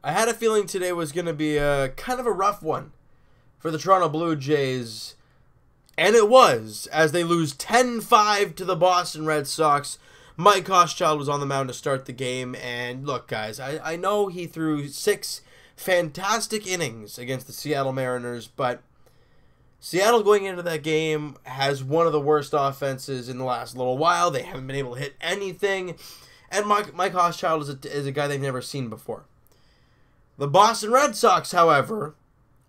I had a feeling today was going to be a kind of a rough one for the Toronto Blue Jays, and it was, as they lose 10-5 to the Boston Red Sox. Mike Hochschild was on the mound to start the game, and look, guys, I know he threw 6 fantastic innings against the Seattle Mariners, but Seattle going into that game has one of the worst offenses in the last little while. They haven't been able to hit anything, and Mike Hochschild is a guy they've never seen before. The Boston Red Sox, however,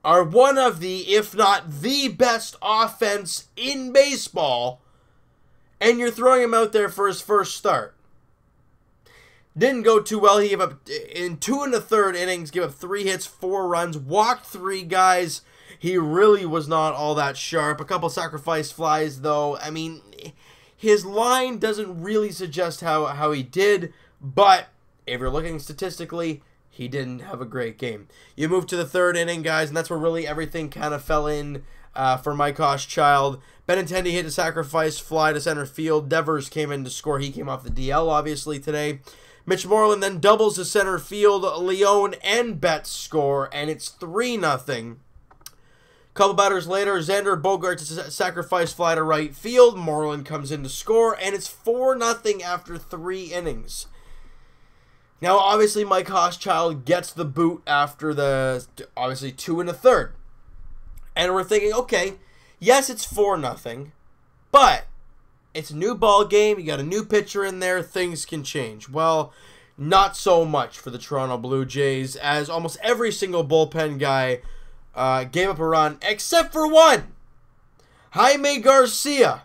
are one of the, if not the best offense in baseball, and you're throwing him out there for his first start. Didn't go too well. He gave up, in 2 1/3 innings, gave up 3 hits, 4 runs, walked 3 guys. He really was not all that sharp. A couple sacrifice flies, though. I mean, his line doesn't really suggest how he did, but if you're looking statistically, he didn't have a great game. You move to the 3rd inning, guys, and that's where really everything kind of fell in for Mike Hochschild. Benintendi hit a sacrifice fly to center field. Devers came in to score. He came off the DL, obviously, today. Mitch Moreland then doubles to center field. Leone and Betts score, and it's 3-0. Couple batters later, Xander Bogaerts sacrifice fly to right field. Moreland comes in to score, and it's 4-0 after 3 innings. Now, obviously, Mike Hochschild gets the boot after the, obviously, 2 1/3. And we're thinking, okay, yes, it's 4-0, but it's a new ball game. You got a new pitcher in there. Things can change. Well, not so much for the Toronto Blue Jays, as almost every single bullpen guy gave up a run, except for one, Jaime Garcia.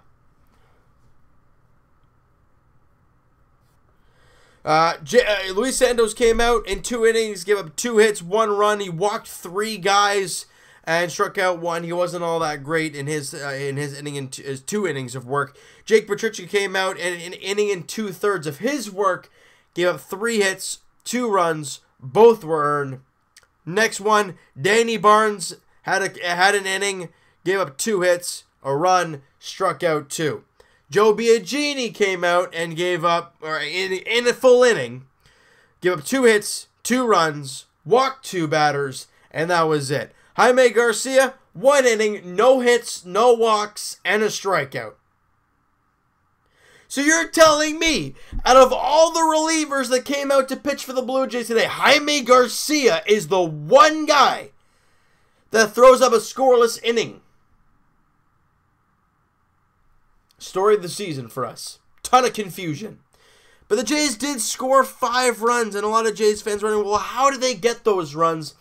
Luis Santos came out in 2 innings, gave up 2 hits, 1 run. He walked 3 guys and struck out 1. He wasn't all that great in his inning and his 2 innings of work. Jake Petricka came out and an inning and 2/3 of his work, gave up 3 hits, 2 runs. Both were earned. Next one, Danny Barnes had an inning, gave up 2 hits, a run, struck out 2. Joe Biagini came out and gave up, or in a full inning, gave up 2 hits, 2 runs, walked 2 batters, and that was it. Jaime Garcia, 1 inning, no hits, no walks, and a strikeout. So you're telling me, out of all the relievers that came out to pitch for the Blue Jays today, Jaime Garcia is the one guy that throws up a scoreless inning? Story of the season for us. Ton of confusion. But the Jays did score 5 runs, and a lot of Jays fans were wondering, well, how did they get those runs?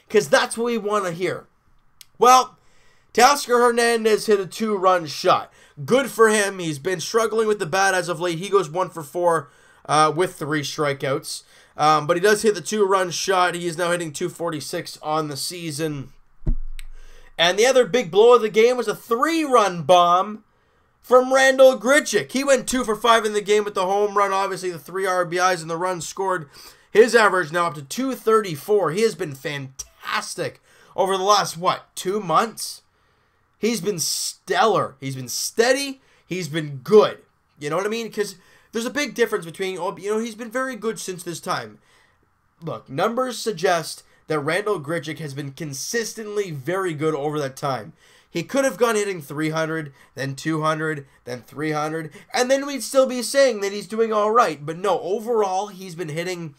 Because that's what we want to hear. Well, Teoscar Hernandez hit a 2-run shot. Good for him. He's been struggling with the bat as of late. He goes 1 for 4 with 3 strikeouts. But he does hit the 2-run shot. He is now hitting .246 on the season. And the other big blow of the game was a 3-run bomb from Randal Grichuk. He went 2 for 5 in the game with the home run. Obviously, the 3 RBIs and the runs scored. His average now up to .234. He has been fantastic over the last, 2 months? He's been stellar. He's been steady. He's been good. You know what I mean? Because there's a big difference between, he's been very good since this time. Look, numbers suggest that Randal Grichuk has been consistently very good over that time. He could have gone hitting 300, then 200, then 300, and then we'd still be saying that he's doing all right. But no, overall, he's been hitting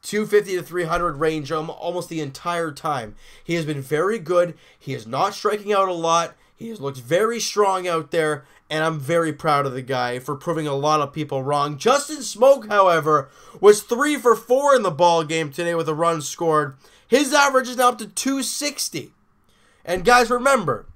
250 to 300 range almost the entire time. He has been very good. He is not striking out a lot. He has looked very strong out there, and I'm very proud of the guy for proving a lot of people wrong. Justin Smoak, however, was 3 for 4 in the ball game today with a run scored. His average is now up to .260. And guys, remember,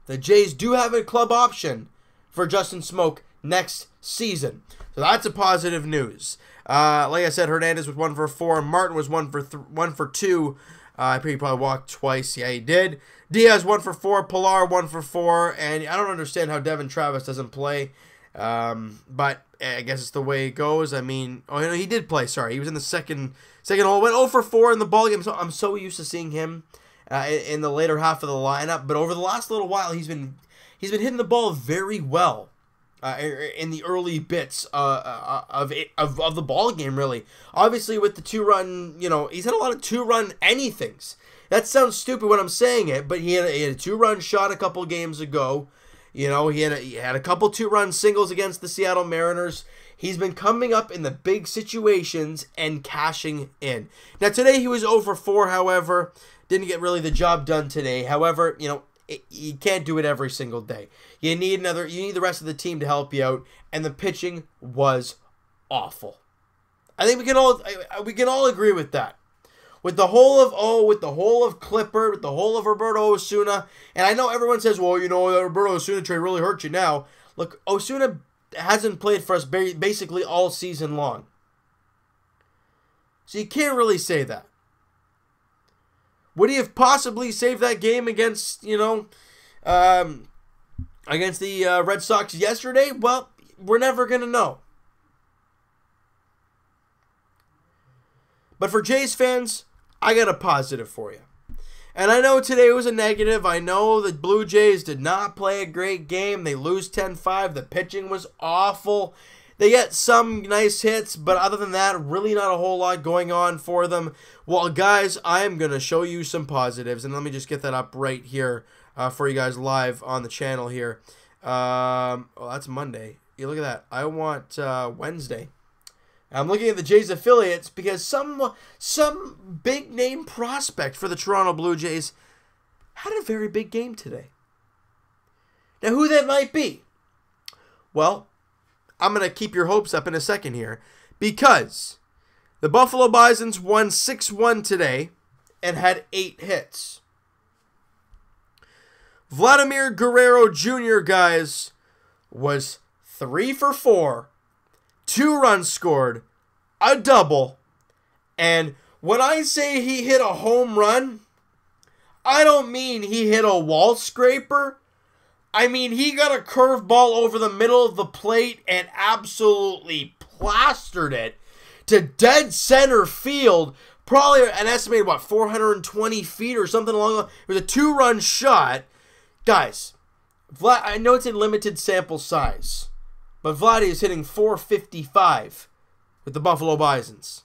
the Jays do have a club option for Justin Smoak next season. So that's a positive news. Like I said, Hernandez was 1 for 4. Martin was 1 for 2. I think he probably walked twice. Yeah, he did. Diaz 1 for 4. Pilar 1 for 4. And I don't understand how Devin Travis doesn't play. But I guess it's the way it goes. I mean, he did play. Sorry, he was in the second hole. Went 0 for 4 in the ballgame. So I'm so used to seeing him in the later half of the lineup. But over the last little while, he's been hitting the ball very well. in the early bits of the ball game, really. Obviously, with the 2-run, he's had a lot of 2-run anythings. That sounds stupid when I'm saying it, but he had a 2-run shot a couple games ago. He had a couple 2-run singles against the Seattle Mariners. He's been coming up in the big situations and cashing in. Now, today he was 0 for 4, however. Didn't get really the job done today. However, you can't do it every single day. You need the rest of the team to help you out, and the pitching was awful. I think we can all agree with that. With the whole of Clipper, with the whole of Roberto Osuna, and I know everyone says, well, that Roberto Osuna trade really hurt you now. Look, Osuna hasn't played for us basically all season long. So you can't really say that. Would he have possibly saved that game against the Red Sox yesterday? Well, we're never going to know. But for Jays fans, I got a positive for you. And I know today was a negative. I know the Blue Jays did not play a great game. They lose 10-5. The pitching was awful. They get some nice hits, but other than that, really not a whole lot going on for them. Well, guys, I am going to show you some positives, and let me just get that up right here for you guys live on the channel here. Oh, that's Monday. You look at that. I want Wednesday. I'm looking at the Jays affiliates because some big-name prospect for the Toronto Blue Jays had a very big game today. Now, who that might be? Well, I'm going to keep your hopes up in a second here because the Buffalo Bisons won 6-1 today and had 8 hits. Vladimir Guerrero Jr., guys, was 3 for 4, 2 runs scored, a double, and when I say he hit a home run, I don't mean he hit a wall scraper. I mean, he got a curveball over the middle of the plate and absolutely plastered it to dead center field. Probably an estimated, 420 feet or something along the line. It was a 2-run shot. Guys, I know it's a limited sample size, but Vladdy is hitting .455 with the Buffalo Bisons.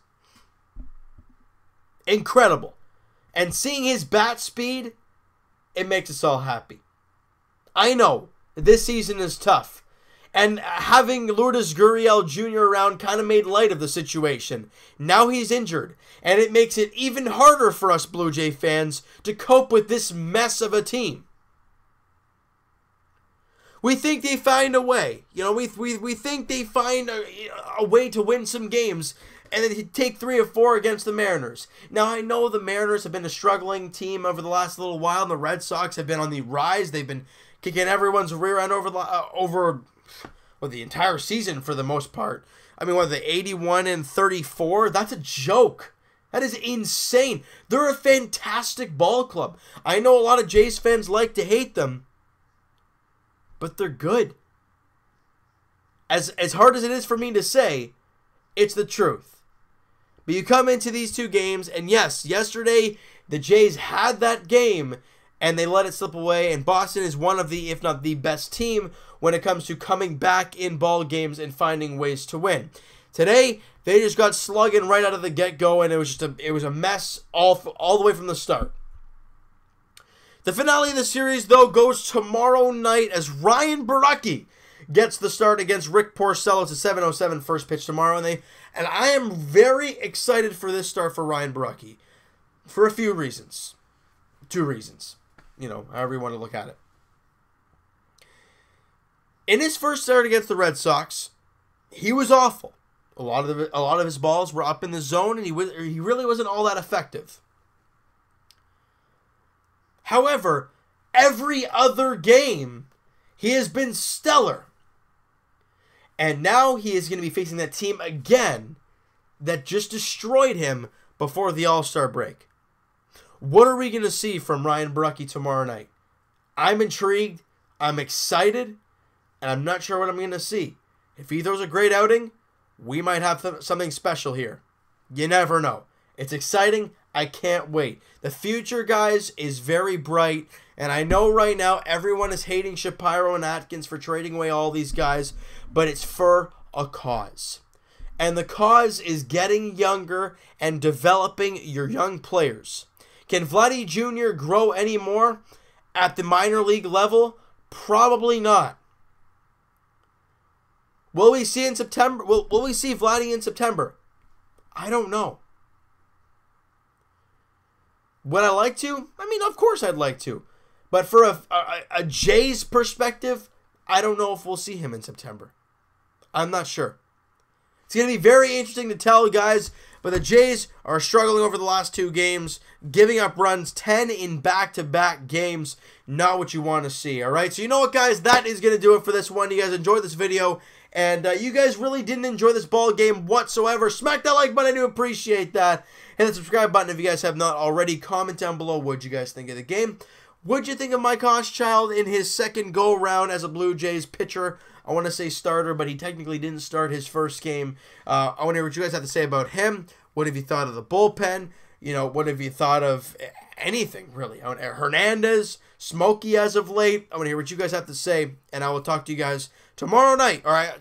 Incredible. And seeing his bat speed, it makes us all happy. I know this season is tough, and having Lourdes Gurriel Jr. around kind of made light of the situation. Now he's injured, and it makes it even harder for us Blue Jay fans to cope with this mess of a team. We think they find a way. We think they find a way to win some games, and then take 3 or 4 against the Mariners. Now, I know the Mariners have been a struggling team over the last little while, and the Red Sox have been on the rise. They've been kicking everyone's rear end over the entire season for the most part. I mean, what, the 81-34? That's a joke. That is insane. They're a fantastic ball club. I know a lot of Jays fans like to hate them, but they're good. As hard as it is for me to say, it's the truth. But you come into these 2 games, and yes, yesterday the Jays had that game, and they let it slip away, and Boston is one of the, if not the best team when it comes to coming back in ball games and finding ways to win. Today, they just got slugging right out of the get-go, and it was a mess all the way from the start. The finale of the series, though, goes tomorrow night as Ryan Borucki gets the start against Rick Porcello. It's a 7:07 first pitch tomorrow, and I am very excited for this start for Ryan Borucki for a few reasons. 2 reasons. However you want to look at it. In his first start against the Red Sox, he was awful. A lot of his balls were up in the zone, and he really wasn't all that effective. However, every other game, he has been stellar. And now he is going to be facing that team again that just destroyed him before the All-Star break. What are we going to see from Ryan Borucki tomorrow night? I'm intrigued, I'm excited, and I'm not sure what I'm going to see. If he throws a great outing, we might have something special here. You never know. It's exciting. I can't wait. The future, guys, is very bright. And I know right now everyone is hating Shapiro and Atkins for trading away all these guys. But it's for a cause. And the cause is getting younger and developing your young players. Can Vladdy Jr. grow any more at the minor league level? Probably not. Will we see in September? Will we see Vladdy in September? I don't know. Would I like to? I mean, of course I'd like to. But for a Jays perspective, I don't know if we'll see him in September. I'm not sure. It's going to be very interesting to tell, guys. But the Jays are struggling over the last 2 games, giving up runs 10 in back-to-back games. Not what you want to see, all right? So you know what, guys? That is going to do it for this one. You guys enjoyed this video, and you guys really didn't enjoy this ball game whatsoever. Smack that like button. I do appreciate that. Hit the subscribe button if you guys have not already. Comment down below what you guys think of the game. What'd you think of Mike Hochschild in his second go-round as a Blue Jays pitcher? I want to say starter, but he technically didn't start his first game. I want to hear what you guys have to say about him. What have you thought of the bullpen? You know, what have you thought of anything, really? Hernandez, Smokey as of late. I want to hear what you guys have to say, and I will talk to you guys tomorrow night. All right,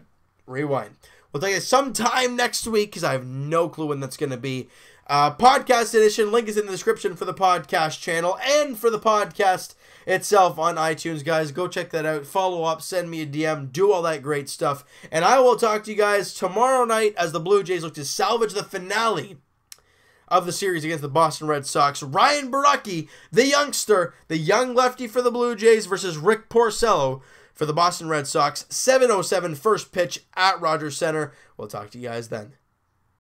rewind. We'll tell you sometime next week, because I have no clue when that's going to be. Podcast edition, link is in the description for the podcast channel and for the podcast itself on iTunes, guys. Go check that out. Follow up, send me a DM, do all that great stuff. And I will talk to you guys tomorrow night as the Blue Jays look to salvage the finale of the series against the Boston Red Sox. Ryan Borucki, the youngster, the young lefty for the Blue Jays versus Rick Porcello for the Boston Red Sox. 7:07 first pitch at Rogers Center. We'll talk to you guys then.